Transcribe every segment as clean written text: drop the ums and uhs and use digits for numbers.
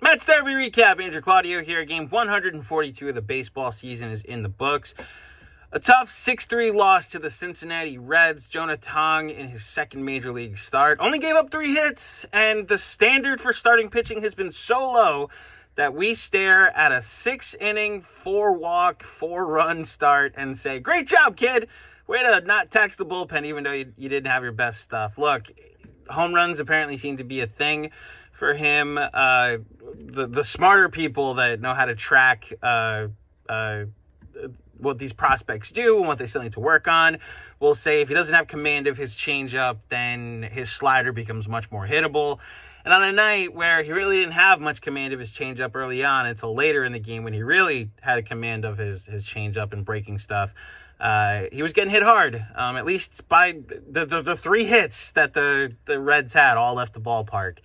Mets Derby recap. Andrew Claudio here. Game 142 of the baseball season is in the books. A tough 6-3 loss to the Cincinnati Reds. Jonah Tong in his second major league start only gave up 3 hits, and the standard for starting pitching has been so low that we stare at a 6-inning, 4-walk, 4-run start and say, great job, kid. Way to not tax the bullpen even though you didn't have your best stuff. Look, home runs apparently seem to be a thing for him. The smarter people that know how to track what these prospects do and what they still need to work on will say if he doesn't have command of his changeup, then his slider becomes much more hittable. And on a night where he really didn't have much command of his changeup early on until later in the game when he really had a command of his changeup and breaking stuff, he was getting hit hard, at least by the 3 hits that the Reds had all left the ballpark.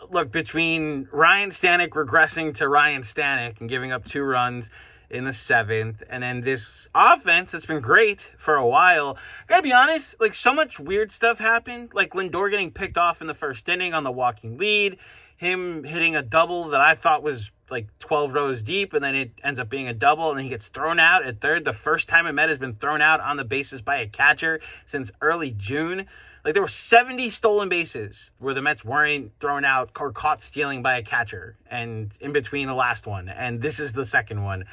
Look, between Ryan Stanek regressing to Ryan Stanek and giving up 2 runs in the 7th, and then this offense that's been great for a while, I gotta be honest, like, so much weird stuff happened, like Lindor getting picked off in the first inning on the walking lead, him hitting a double that I thought was like 12 rows deep, and then it ends up being a double, and then he gets thrown out at third. The first time a Met has been thrown out on the bases by a catcher since early June. Like, there were 70 stolen bases where the Mets weren't thrown out or caught stealing by a catcher, and in between the last one, and this is the second one.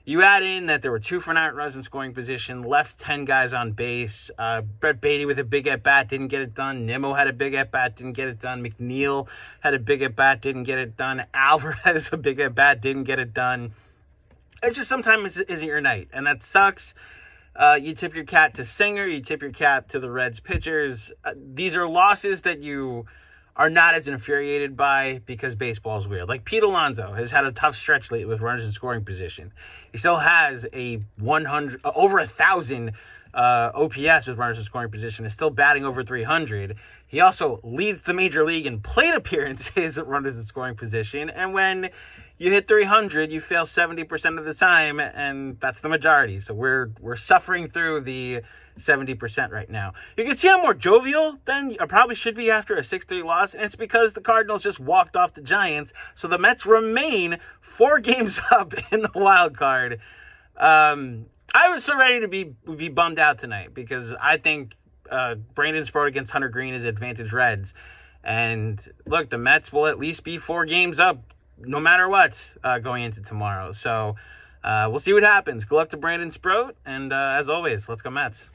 You add in that there were 2 front runners in scoring position, left 10 guys on base. Brett Beatty with a big at-bat, didn't get it done. Nimmo had a big at-bat, didn't get it done. McNeil had a big at-bat, didn't get it done. Alvarez a big at-bat, didn't get it done. It's just sometimes isn't your night, and that sucks. You tip your cap to Singer, you tip your cap to the Reds pitchers. These are losses that you are not as infuriated by because baseball is weird. Like, Pete Alonso has had a tough stretch lately with runners in scoring position. He still has a over 1,000 OPS with runners in scoring position. Is still batting over 300. He also leads the major league in plate appearances with runners in scoring position. And when you hit 300, you fail 70% of the time, and that's the majority. So we're suffering through the 70% right now. You can see I'm more jovial than I probably should be after a 6-3 loss, and it's because the Cardinals just walked off the Giants, so the Mets remain 4 games up in the wild card. I was so ready to be bummed out tonight because I think Brandon Sproat against Hunter Green is advantage Reds. And look, the Mets will at least be 4 games up no matter what going into tomorrow. So we'll see what happens. Good luck to Brandon Sproat, and as always, let's go Mets.